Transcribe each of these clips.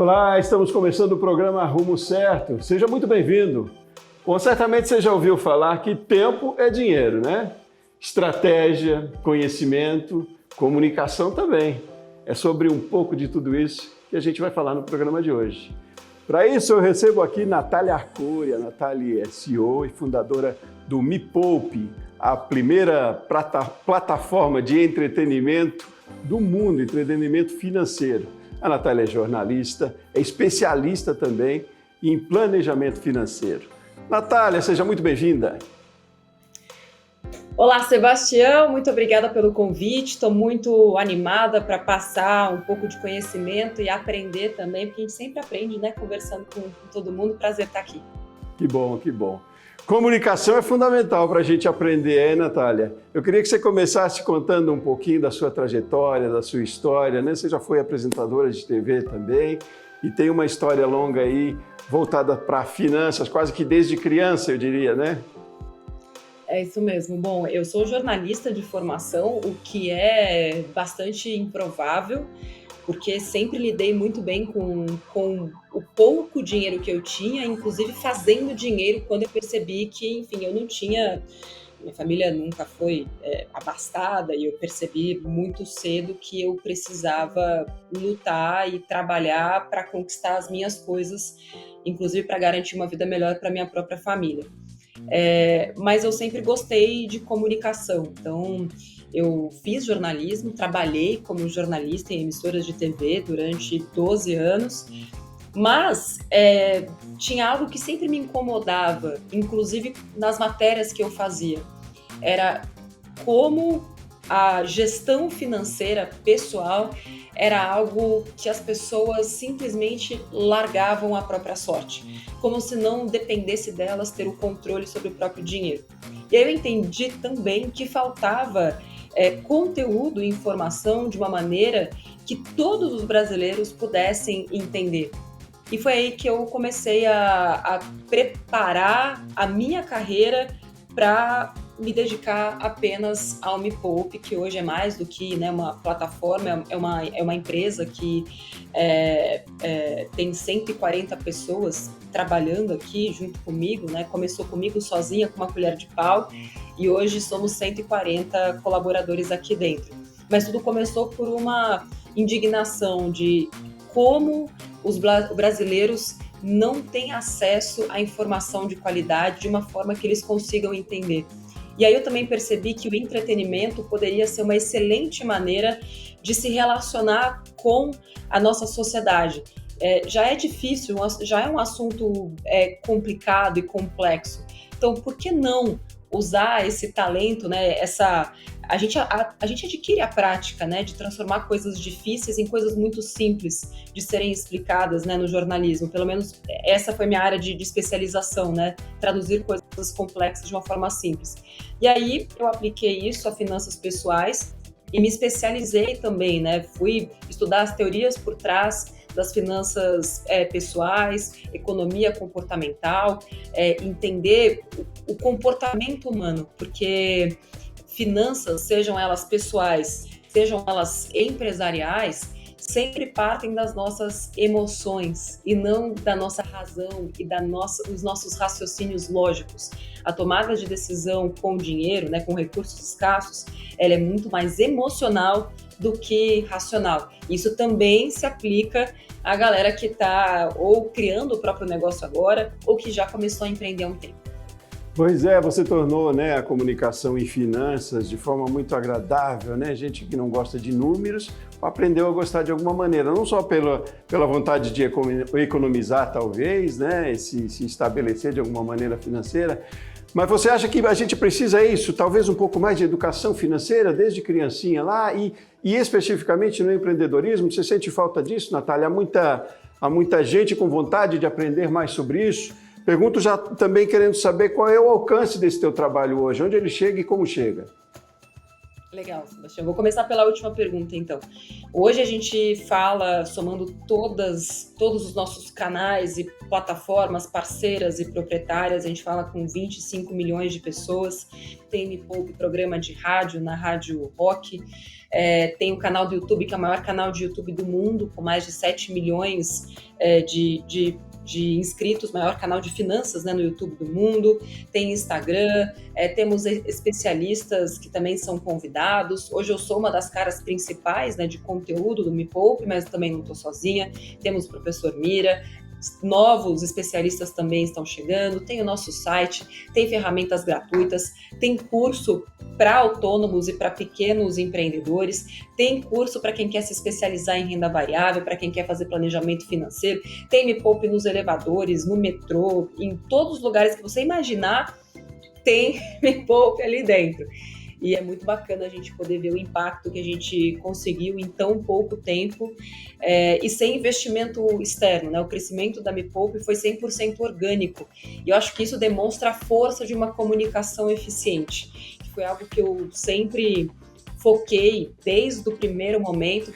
Olá, estamos começando o programa Rumo Certo. Seja muito bem-vindo. Bom, certamente você já ouviu falar que tempo é dinheiro, né? Estratégia, conhecimento, comunicação também. É sobre um pouco de tudo isso que a gente vai falar no programa de hoje. Para isso, eu recebo aqui Natália Arcuri. A Natália é CEO e fundadora do Me Poupe, a primeira plataforma de entretenimento do mundo, entretenimento financeiro. A Natália é jornalista, é especialista também em planejamento financeiro. Natália, seja muito bem-vinda. Olá, Sebastião, muito obrigada pelo convite. Estou muito animada para passar um pouco de conhecimento e aprender também, porque a gente sempre aprende, né, conversando com todo mundo. Prazer estar aqui. Que bom, que bom. Comunicação é fundamental para a gente aprender, hein, Natália? Eu queria que você começasse contando um pouquinho da sua trajetória, da sua história, né? Você já foi apresentadora de TV também e tem uma história longa aí voltada para finanças, quase que desde criança, eu diria, né? É isso mesmo. Bom, eu sou jornalista de formação, o que é bastante improvável, porque sempre lidei muito bem com o pouco dinheiro que eu tinha, inclusive fazendo dinheiro quando eu percebi que, enfim, eu não tinha... Minha família nunca foi abastada e eu percebi muito cedo que eu precisava lutar e trabalhar para conquistar as minhas coisas, inclusive para garantir uma vida melhor para minha própria família. Mas eu sempre gostei de comunicação, então eu fiz jornalismo, trabalhei como jornalista em emissoras de TV durante 12 anos, mas tinha algo que sempre me incomodava, inclusive nas matérias que eu fazia, era como a gestão financeira pessoal era algo que as pessoas simplesmente largavam à própria sorte, como se não dependesse delas ter o controle sobre o próprio dinheiro. E aí eu entendi também que faltava conteúdo e informação de uma maneira que todos os brasileiros pudessem entender. E foi aí que eu comecei a preparar a minha carreira para me dedicar apenas ao Me Poupe, que hoje é mais do que, né, uma plataforma, é uma empresa que tem 140 pessoas trabalhando aqui junto comigo, né? Começou comigo sozinha com uma colher de pau e hoje somos 140 colaboradores aqui dentro. Mas tudo começou por uma indignação de como os brasileiros não têm acesso à informação de qualidade de uma forma que eles consigam entender. E aí eu também percebi que o entretenimento poderia ser uma excelente maneira de se relacionar com a nossa sociedade. Já é difícil, já é um assunto complicado e complexo. Então, por que não usar esse talento, né? A gente adquire a prática, né, de transformar coisas difíceis em coisas muito simples de serem explicadas, né, no jornalismo. Pelo menos essa foi minha área de especialização, né, traduzir coisas complexas de uma forma simples. E aí eu apliquei isso a finanças pessoais e me especializei também, né, fui estudar as teorias por trás das finanças pessoais, economia comportamental, entender o comportamento humano, porque finanças, sejam elas pessoais, sejam elas empresariais, sempre partem das nossas emoções e não da nossa razão e dos nossos raciocínios lógicos. A tomada de decisão com dinheiro, né, com recursos escassos, ela é muito mais emocional do que racional. Isso também se aplica à galera que está ou criando o próprio negócio agora ou que já começou a empreender há um tempo. Pois é, você tornou, né, a comunicação em finanças de forma muito agradável, né? Gente que não gosta de números aprendeu a gostar de alguma maneira, não só pela vontade de economizar, talvez, né, se estabelecer de alguma maneira financeira, mas você acha que a gente precisa isso, talvez um pouco mais de educação financeira desde criancinha lá e especificamente no empreendedorismo? Você sente falta disso, Natália? Há muita gente com vontade de aprender mais sobre isso. Pergunto já também querendo saber qual é o alcance desse teu trabalho hoje, onde ele chega e como chega. Legal, Sebastião. Vou começar pela última pergunta, então. Hoje a gente fala, somando todos os nossos canais e plataformas parceiras e proprietárias, a gente fala com 25 milhões de pessoas, tem Me Poupe, programa de rádio, na Rádio Rock, tem o canal do YouTube, que é o maior canal de YouTube do mundo, com mais de 7 milhões de inscritos, maior canal de finanças, né, no YouTube do mundo, tem Instagram, temos especialistas que também são convidados. Hoje eu sou uma das caras principais, né, de conteúdo do Me Poupe, mas também não estou sozinha. Temos o professor Mira, novos especialistas também estão chegando, tem o nosso site, tem ferramentas gratuitas, tem curso para autônomos e para pequenos empreendedores, tem curso para quem quer se especializar em renda variável, para quem quer fazer planejamento financeiro, tem Me Poupe nos elevadores, no metrô, em todos os lugares que você imaginar, tem Me Poupe ali dentro. E é muito bacana a gente poder ver o impacto que a gente conseguiu em tão pouco tempo e sem investimento externo, né? O crescimento da Me Poupe foi 100% orgânico. E eu acho que isso demonstra a força de uma comunicação eficiente, que foi algo que eu sempre foquei desde o primeiro momento.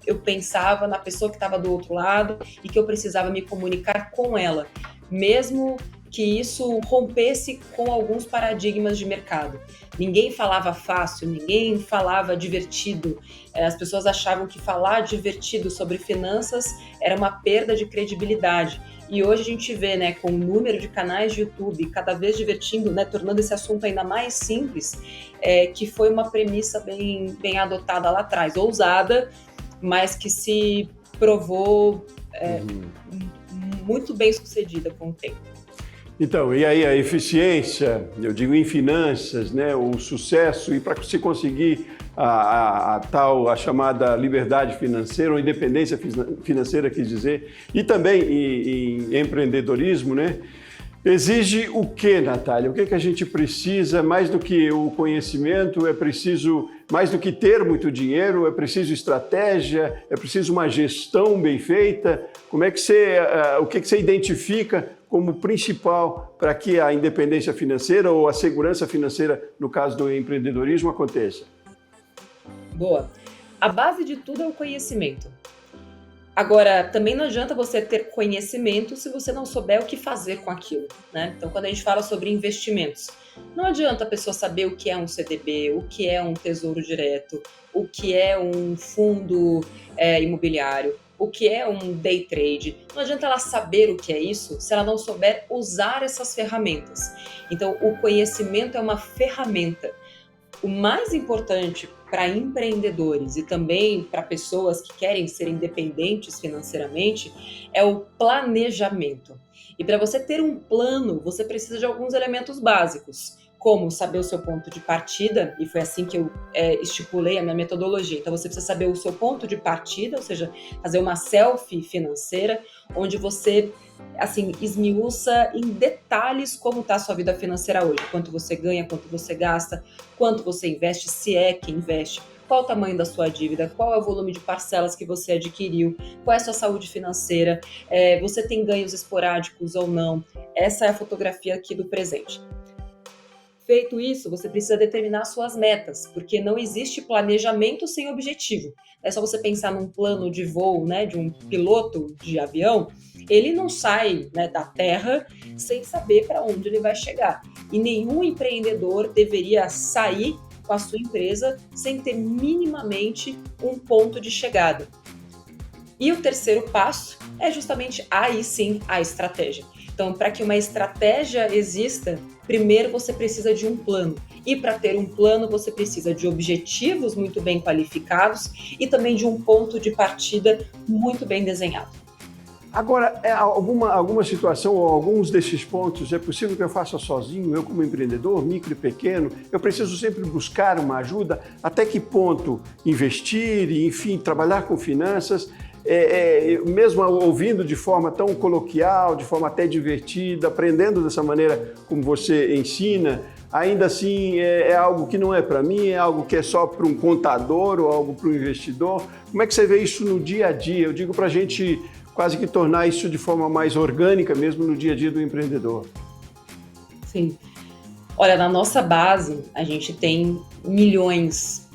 Eu pensava na pessoa que estava do outro lado e que eu precisava me comunicar com ela, mesmo que isso rompesse com alguns paradigmas de mercado. Ninguém falava fácil, ninguém falava divertido. As pessoas achavam que falar divertido sobre finanças era uma perda de credibilidade. E hoje a gente vê, né, com o número de canais de YouTube cada vez divertindo, né, tornando esse assunto ainda mais simples, que foi uma premissa bem adotada lá atrás, ousada, mas que se provou muito bem sucedida com o tempo. Então, e aí a eficiência, eu digo em finanças, né, o sucesso, e para se conseguir a chamada liberdade financeira, ou independência financeira, quis dizer, e também em empreendedorismo, né, exige o que, Natália? O que a gente precisa, mais do que o conhecimento, é preciso, mais do que ter muito dinheiro, é preciso estratégia, é preciso uma gestão bem feita. Como é que o que você identifica como principal para que a independência financeira ou a segurança financeira, no caso do empreendedorismo, aconteça? Boa. A base de tudo é o conhecimento. Agora, também não adianta você ter conhecimento se você não souber o que fazer com aquilo, né? Então, quando a gente fala sobre investimentos, não adianta a pessoa saber o que é um CDB, o que é um tesouro direto, o que é um fundo imobiliário, o que é um day trade. Não adianta ela saber o que é isso se ela não souber usar essas ferramentas. Então, o conhecimento é uma ferramenta. O mais importante para empreendedores e também para pessoas que querem ser independentes financeiramente é o planejamento. E para você ter um plano, você precisa de alguns elementos básicos, como saber o seu ponto de partida, e foi assim que eu estipulei a minha metodologia. Então, você precisa saber o seu ponto de partida, ou seja, fazer uma selfie financeira, onde você esmiuça em detalhes como está a sua vida financeira hoje. Quanto você ganha, quanto você gasta, quanto você investe, se é que investe, qual o tamanho da sua dívida, qual é o volume de parcelas que você adquiriu, qual é a sua saúde financeira, você tem ganhos esporádicos ou não. Essa é a fotografia aqui do presente. Feito isso, você precisa determinar suas metas, porque não existe planejamento sem objetivo. É só você pensar num plano de voo, né, de um piloto de avião, ele não sai, né, da terra sem saber para onde ele vai chegar. E nenhum empreendedor deveria sair com a sua empresa sem ter minimamente um ponto de chegada. E o terceiro passo é justamente aí sim a estratégia. Então, para que uma estratégia exista, primeiro você precisa de um plano. E para ter um plano, você precisa de objetivos muito bem qualificados e também de um ponto de partida muito bem desenhado. Agora, alguma situação ou alguns desses pontos é possível que eu faça sozinho, eu como empreendedor, micro e pequeno? Eu preciso sempre buscar uma ajuda? Até que ponto investir e, enfim, trabalhar com finanças? Mesmo ouvindo de forma tão coloquial, de forma até divertida, aprendendo dessa maneira como você ensina, ainda assim é algo que não é para mim, é algo que é só para um contador ou algo para um investidor? Como é que você vê isso no dia a dia? Eu digo para a gente quase que tornar isso de forma mais orgânica mesmo no dia a dia do empreendedor. Sim. Olha, na nossa base, a gente tem milhões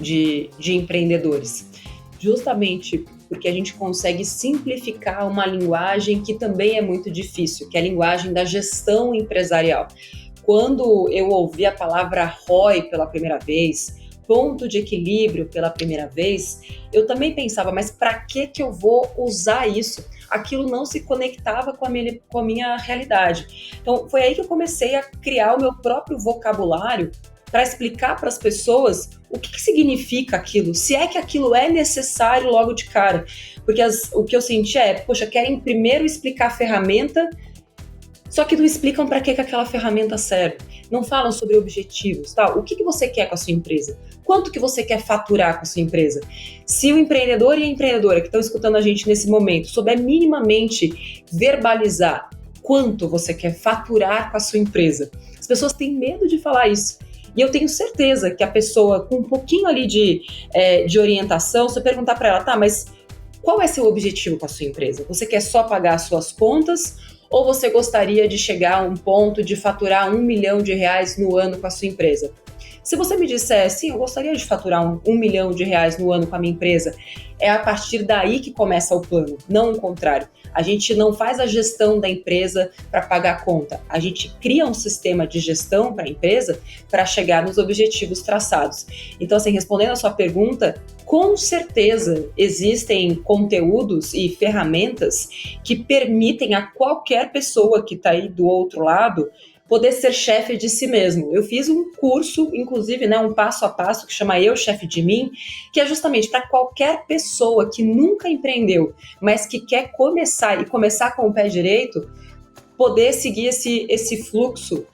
de empreendedores. Justamente porque a gente consegue simplificar uma linguagem que também é muito difícil, que é a linguagem da gestão empresarial. Quando eu ouvi a palavra ROI pela primeira vez, ponto de equilíbrio pela primeira vez, eu também pensava, mas para que eu vou usar isso? Aquilo não se conectava com a minha realidade. Então, foi aí que eu comecei a criar o meu próprio vocabulário para explicar para as pessoas o que significa aquilo, se é que aquilo é necessário logo de cara. Porque o que eu senti poxa, querem primeiro explicar a ferramenta, só que não explicam para que aquela ferramenta serve. Não falam sobre objetivos, tá? O que você quer com a sua empresa? Quanto que você quer faturar com a sua empresa? Se o empreendedor e a empreendedora que estão escutando a gente nesse momento souber minimamente verbalizar quanto você quer faturar com a sua empresa, as pessoas têm medo de falar isso. E eu tenho certeza que a pessoa com um pouquinho ali de orientação, se eu perguntar para ela, tá, mas qual é seu objetivo com a sua empresa? Você quer só pagar as suas contas ou você gostaria de chegar a um ponto de faturar R$1 milhão no ano com a sua empresa? Se você me disser, sim, eu gostaria de faturar R$1 milhão no ano com a minha empresa, é a partir daí que começa o plano, não o contrário. A gente não faz a gestão da empresa para pagar a conta. A gente cria um sistema de gestão para a empresa para chegar nos objetivos traçados. Então, assim, respondendo a sua pergunta, com certeza existem conteúdos e ferramentas que permitem a qualquer pessoa que está aí do outro lado poder ser chefe de si mesmo. Eu fiz um curso, inclusive, um passo a passo, que chama Eu, Chefe de Mim, que é justamente para qualquer pessoa que nunca empreendeu, mas que quer começar e começar com o pé direito, poder seguir esse fluxo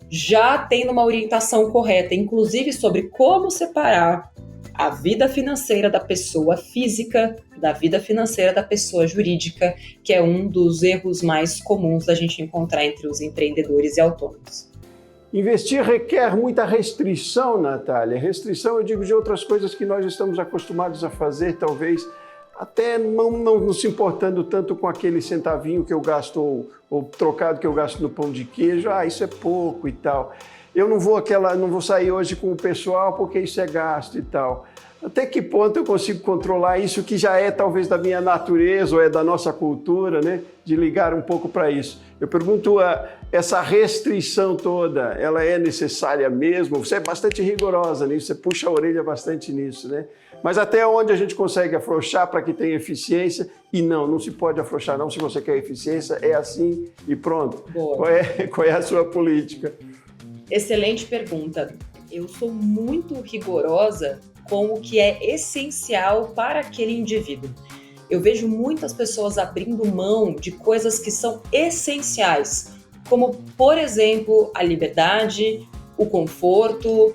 já tendo uma orientação correta, inclusive sobre como separar a vida financeira da pessoa física da vida financeira da pessoa jurídica, que é um dos erros mais comuns da gente encontrar entre os empreendedores e autônomos. Investir requer muita restrição, Natália. Restrição, eu digo, de outras coisas que nós estamos acostumados a fazer, talvez até não se importando tanto com aquele centavinho que eu gasto, ou trocado que eu gasto no pão de queijo, isso é pouco e tal. Eu não vou sair hoje com o pessoal porque isso é gasto e tal. Até que ponto eu consigo controlar isso que já é talvez da minha natureza ou é da nossa cultura, né? De ligar um pouco para isso. Eu pergunto, essa restrição toda, ela é necessária mesmo? Você é bastante rigorosa nisso, você puxa a orelha bastante nisso, né? Mas até onde a gente consegue afrouxar para que tenha eficiência? E não se pode afrouxar não, se você quer eficiência, é assim e pronto. Boa. Qual é a sua política? Excelente pergunta. Eu sou muito rigorosa com o que é essencial para aquele indivíduo. Eu vejo muitas pessoas abrindo mão de coisas que são essenciais, como, por exemplo, a liberdade, o conforto,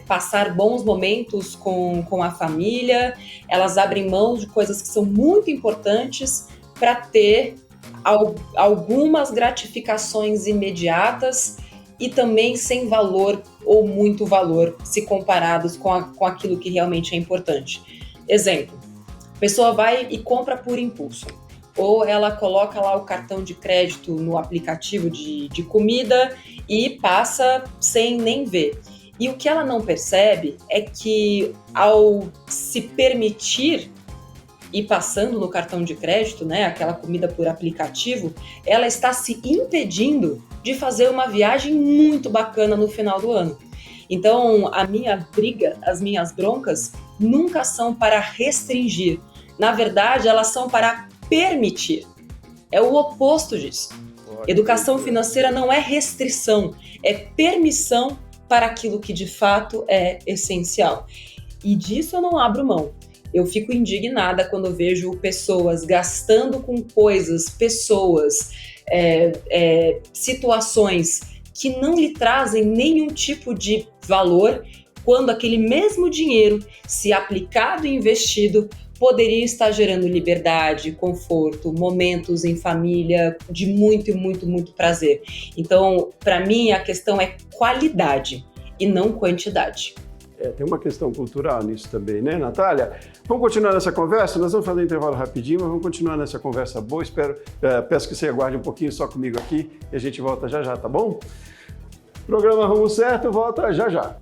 passar bons momentos com a família. Elas abrem mão de coisas que são muito importantes para ter algumas gratificações imediatas e também sem valor ou muito valor se comparados com aquilo que realmente é importante. Exemplo, a pessoa vai e compra por impulso, ou ela coloca lá o cartão de crédito no aplicativo de comida e passa sem nem ver. E o que ela não percebe é que ao se permitir ir passando no cartão de crédito, aquela comida por aplicativo, ela está se impedindo de fazer uma viagem muito bacana no final do ano. Então, a minha briga, as minhas broncas, nunca são para restringir. Na verdade, elas são para permitir. É o oposto disso. Educação financeira não é restrição, é permissão para aquilo que de fato é essencial. E disso eu não abro mão. Eu fico indignada quando eu vejo pessoas gastando com coisas, situações que não lhe trazem nenhum tipo de valor, quando aquele mesmo dinheiro, se aplicado e investido, poderia estar gerando liberdade, conforto, momentos em família de muito, muito, muito prazer. Então, para mim, a questão é qualidade e não quantidade. Tem uma questão cultural nisso também, né, Natália? Vamos continuar nessa conversa? Nós vamos fazer um intervalo rapidinho, mas vamos continuar nessa conversa boa. Peço que você aguarde um pouquinho só comigo aqui e a gente volta já já, tá bom? Programa Rumo Certo volta já já.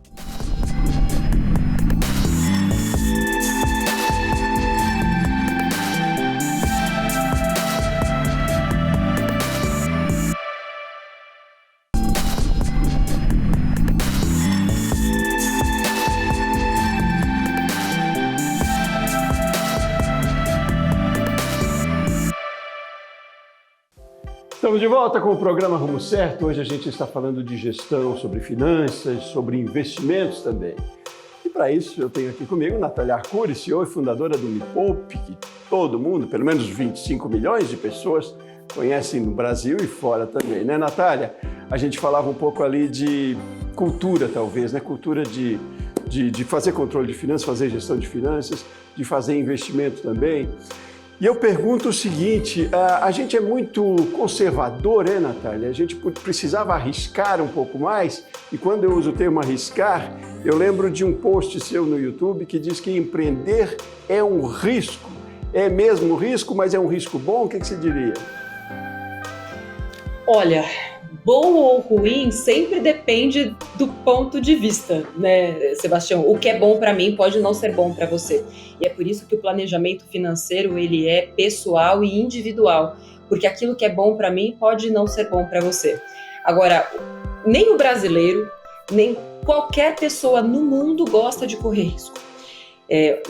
Estamos de volta com o programa Rumo Certo. Hoje a gente está falando de gestão, sobre finanças, sobre investimentos também. E para isso eu tenho aqui comigo Natália Arcuri, CEO e fundadora do Me Poupe, que todo mundo, pelo menos 25 milhões de pessoas, conhecem no Brasil e fora também, né, Natália? A gente falava um pouco ali de cultura, talvez, né? Cultura de fazer controle de finanças, fazer gestão de finanças, de fazer investimento também. E eu pergunto o seguinte, a gente é muito conservador, né, Natália? A gente precisava arriscar um pouco mais, e quando eu uso o termo arriscar, eu lembro de um post seu no YouTube que diz que empreender é um risco. É mesmo um risco, mas é um risco bom? O que você diria? Olha, bom ou ruim sempre depende do ponto de vista, né, Sebastião? O que é bom para mim pode não ser bom para você. E é por isso que o planejamento financeiro ele é pessoal e individual, porque aquilo que é bom para mim pode não ser bom para você. Agora, nem o brasileiro, nem qualquer pessoa no mundo gosta de correr risco.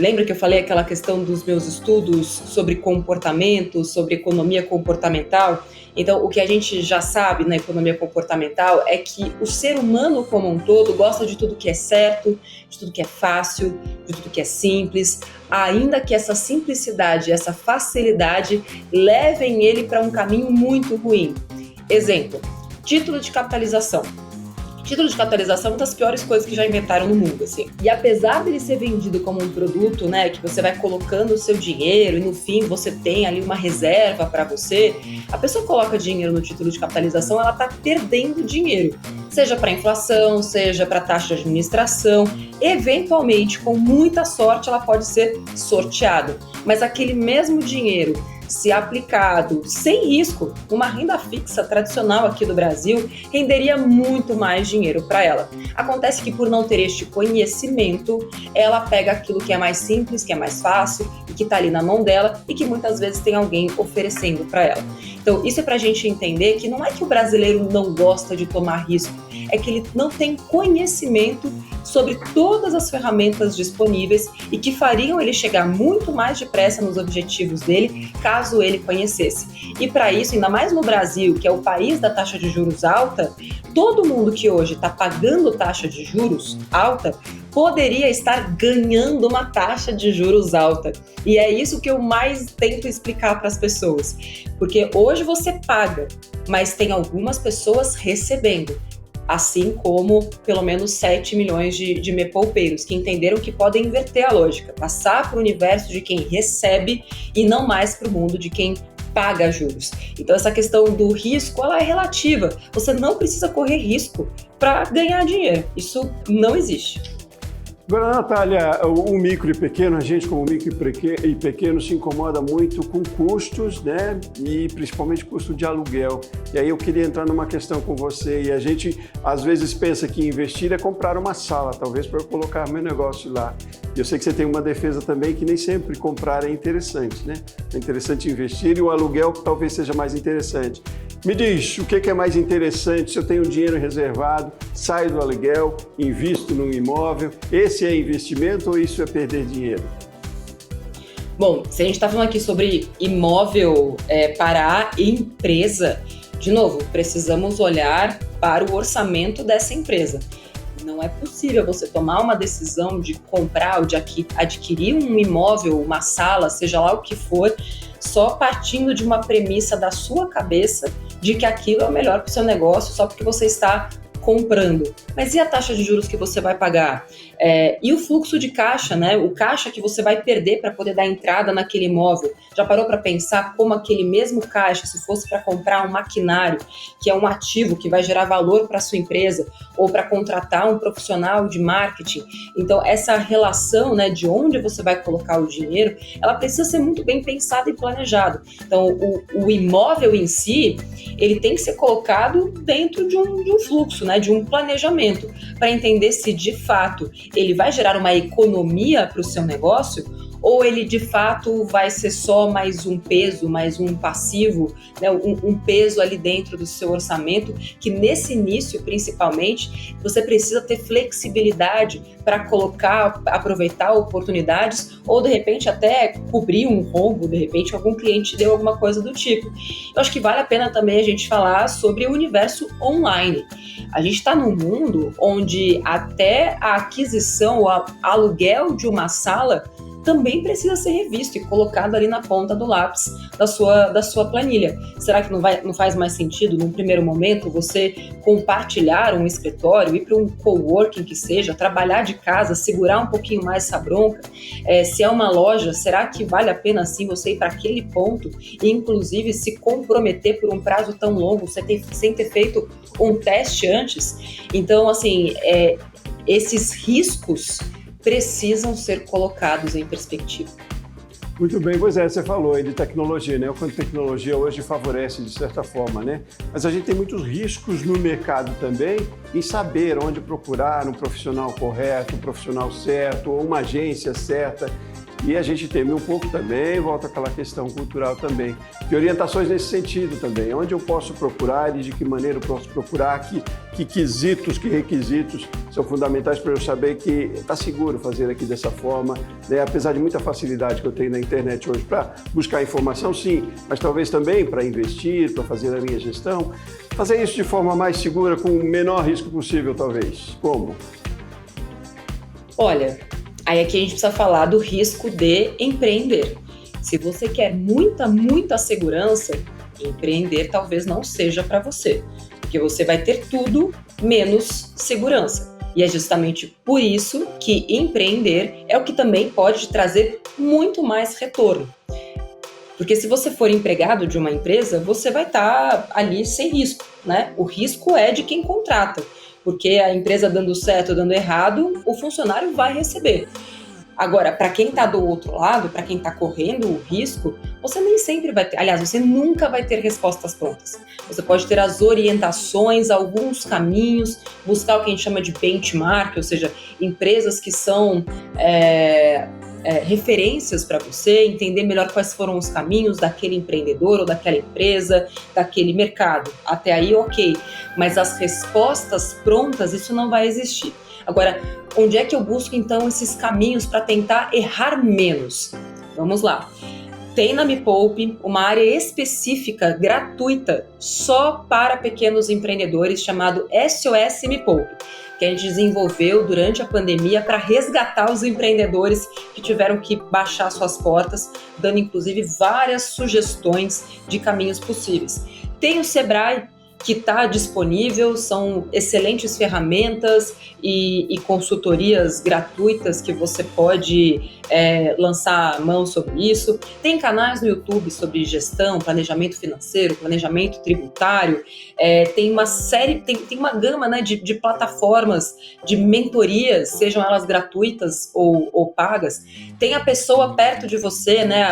Lembra que eu falei aquela questão dos meus estudos sobre comportamento, sobre economia comportamental? Então, o que a gente já sabe na economia comportamental é que o ser humano como um todo gosta de tudo que é certo, de tudo que é fácil, de tudo que é simples, ainda que essa simplicidade, essa facilidade levem ele para um caminho muito ruim. Exemplo, título de capitalização. Título de capitalização é uma das piores coisas que já inventaram no mundo, assim. E apesar dele ser vendido como um produto, né, que você vai colocando o seu dinheiro e no fim você tem ali uma reserva para você, a pessoa coloca dinheiro no título de capitalização, ela está perdendo dinheiro, seja para inflação, seja para taxa de administração, eventualmente, com muita sorte, ela pode ser sorteada. Mas aquele mesmo dinheiro, se aplicado sem risco, uma renda fixa tradicional aqui do Brasil, renderia muito mais dinheiro para ela. Acontece que por não ter este conhecimento, ela pega aquilo que é mais simples, que é mais fácil e que está ali na mão dela e que muitas vezes tem alguém oferecendo para ela. Então, isso é para a gente entender que não é que o brasileiro não gosta de tomar risco, é que ele não tem conhecimento sobre todas as ferramentas disponíveis e que fariam ele chegar muito mais depressa nos objetivos dele, caso ele conhecesse. E para isso, ainda mais no Brasil, que é o país da taxa de juros alta, todo mundo que hoje está pagando taxa de juros alta poderia estar ganhando uma taxa de juros alta. E é isso que eu mais tento explicar para as pessoas. Porque hoje você paga, mas tem algumas pessoas recebendo. Assim como pelo menos 7 milhões de mepoupeiros que entenderam que podem inverter a lógica, passar para o universo de quem recebe e não mais para o mundo de quem paga juros. Então essa questão do risco, ela é relativa. Você não precisa correr risco para ganhar dinheiro. Isso não existe. Agora, Natália, o micro e pequeno, a gente como micro e pequeno se incomoda muito com custos, né? E principalmente custo de aluguel. E aí eu queria entrar numa questão com você. E a gente às vezes pensa que investir é comprar uma sala, talvez para eu colocar meu negócio lá. E eu sei que você tem uma defesa também que nem sempre comprar é interessante, né? É interessante investir e o aluguel talvez seja mais interessante. Me diz, o que é mais interessante? Se eu tenho dinheiro reservado, saio do aluguel, invisto num imóvel, esse é investimento ou isso é perder dinheiro? Bom, se a gente está falando aqui sobre imóvel para a empresa, de novo, precisamos olhar para o orçamento dessa empresa. Não é possível você tomar uma decisão de comprar ou de adquirir um imóvel, uma sala, seja lá o que for, só partindo de uma premissa da sua cabeça de que aquilo é o melhor para o seu negócio só porque você está comprando. Mas e a taxa de juros que você vai pagar? E o fluxo de caixa, né? O caixa que você vai perder para poder dar entrada naquele imóvel. Já parou para pensar como aquele mesmo caixa, se fosse para comprar um maquinário, que é um ativo que vai gerar valor para a sua empresa, ou para contratar um profissional de marketing? Então, essa relação, né, de onde você vai colocar o dinheiro, ela precisa ser muito bem pensada e planejada. Então, o imóvel em si, ele tem que ser colocado dentro de um fluxo, né, de um planejamento, para entender se de fato ele vai gerar uma economia para o seu negócio ou ele de fato vai ser só mais um peso, mais um passivo, né, um peso ali dentro do seu orçamento, que nesse início, principalmente, você precisa ter flexibilidade para colocar, aproveitar oportunidades, ou de repente até cobrir um rombo, de repente algum cliente deu alguma coisa do tipo. Eu acho que vale a pena também a gente falar sobre o universo online. A gente está num mundo onde até a aquisição, o aluguel de uma sala também precisa ser revisto e colocado ali na ponta do lápis da sua planilha. Será que não faz mais sentido, num primeiro momento, você compartilhar um escritório, ir para um coworking que seja, trabalhar de casa, segurar um pouquinho mais essa bronca? Se é uma loja, será que vale a pena assim você ir para aquele ponto e inclusive se comprometer por um prazo tsem longo, sem ter feito um teste antes? Então, assim, esses riscos precisam ser colocados em perspectiva. Muito bem, pois você falou aí de tecnologia, né? O quanto a tecnologia hoje favorece de certa forma, né? Mas a gente tem muitos riscos no mercado também em saber onde procurar um profissional correto, um profissional certo, ou uma agência certa. E a gente teme um pouco também, volta àquela questão cultural também, de orientações nesse sentido também. Onde eu posso procurar e de que maneira eu posso procurar, que quesitos, que requisitos são fundamentais para eu saber que está seguro fazer aqui dessa forma, né? Apesar de muita facilidade que eu tenho na internet hoje para buscar informação, sim, mas talvez também para investir, para fazer a minha gestão, fazer isso de forma mais segura, com o menor risco possível, talvez. Como? Olha, aí aqui a gente precisa falar do risco de empreender. Se você quer muita segurança, empreender talvez não seja para você, porque você vai ter tudo menos segurança. E é justamente por isso que empreender é o que também pode te trazer muito mais retorno. Porque se você for empregado de uma empresa, você vai estar ali sem risco, né? O risco é de quem contrata, porque a empresa dando certo ou dando errado, o funcionário vai receber. Agora, para quem está do outro lado, para quem está correndo o risco, você nem sempre vai ter, aliás, você nunca vai ter respostas prontas. Você pode ter as orientações, alguns caminhos, buscar o que a gente chama de benchmark, ou seja, empresas que são referências para você, entender melhor quais foram os caminhos daquele empreendedor ou daquela empresa, daquele mercado. Até aí, ok. Mas as respostas prontas, isso não vai existir. Agora, onde é que eu busco, então, esses caminhos para tentar errar menos? Vamos lá. Tem na Me Poupe uma área específica, gratuita, só para pequenos empreendedores, chamado SOS Me Poupe, que a gente desenvolveu durante a pandemia para resgatar os empreendedores que tiveram que baixar suas portas, dando, inclusive, várias sugestões de caminhos possíveis. Tem o Sebrae, que está disponível, são excelentes ferramentas e consultorias gratuitas que você pode lançar a mão sobre isso. Tem canais no YouTube sobre gestão, planejamento financeiro, planejamento tributário, tem uma série, tem uma gama, né, de plataformas de mentorias, sejam elas gratuitas ou pagas. Tem a pessoa perto de você, né,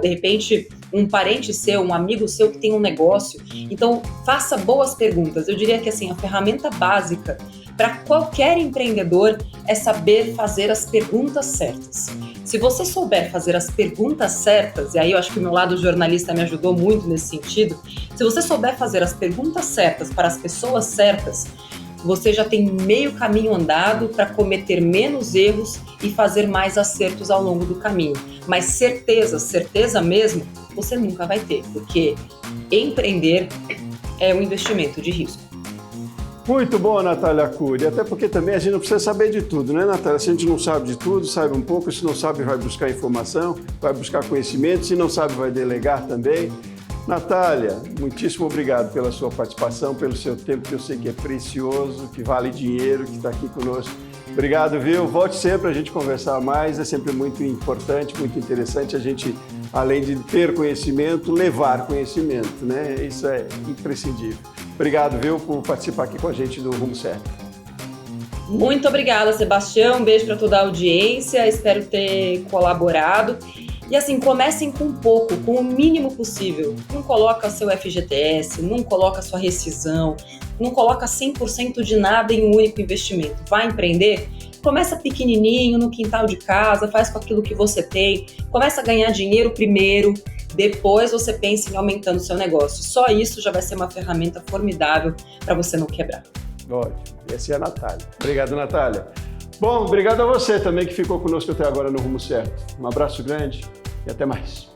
de repente um parente seu, um amigo seu que tem um negócio. Então, faça boas perguntas. Eu diria que assim, a ferramenta básica para qualquer empreendedor é saber fazer as perguntas certas. Se você souber fazer as perguntas certas, e aí eu acho que o meu lado jornalista me ajudou muito nesse sentido, se você souber fazer as perguntas certas para as pessoas certas, você já tem meio caminho andado para cometer menos erros e fazer mais acertos ao longo do caminho. Mas certeza mesmo, você nunca vai ter, porque empreender é um investimento de risco. Muito bom, Natália Arcuri, até porque também a gente não precisa saber de tudo, né, Natália? Se a gente não sabe de tudo, sabe um pouco, se não sabe vai buscar informação, vai buscar conhecimento, se não sabe vai delegar também. Natália, muitíssimo obrigado pela sua participação, pelo seu tempo, que eu sei que é precioso, que vale dinheiro, que está aqui conosco. Obrigado, viu? Volte sempre a gente conversar mais, é sempre muito importante, muito interessante a gente, além de ter conhecimento, levar conhecimento, né? Isso é imprescindível. Obrigado, viu, por participar aqui com a gente do Rumo Certo. Muito obrigada, Sebastião. Um beijo para toda a audiência, espero ter colaborado. E assim, comecem com pouco, com o mínimo possível. Não coloca seu FGTS, não coloca sua rescisão, não coloca 100% de nada em um único investimento. Vai empreender? Começa pequenininho, no quintal de casa, faz com aquilo que você tem, começa a ganhar dinheiro primeiro, depois você pensa em aumentando o seu negócio. Só isso já vai ser uma ferramenta formidável para você não quebrar. Ótimo. Essa é a Natália. Obrigado, Natália. Bom, obrigado a você também que ficou conosco até agora no Rumo Certo. Um abraço grande e até mais.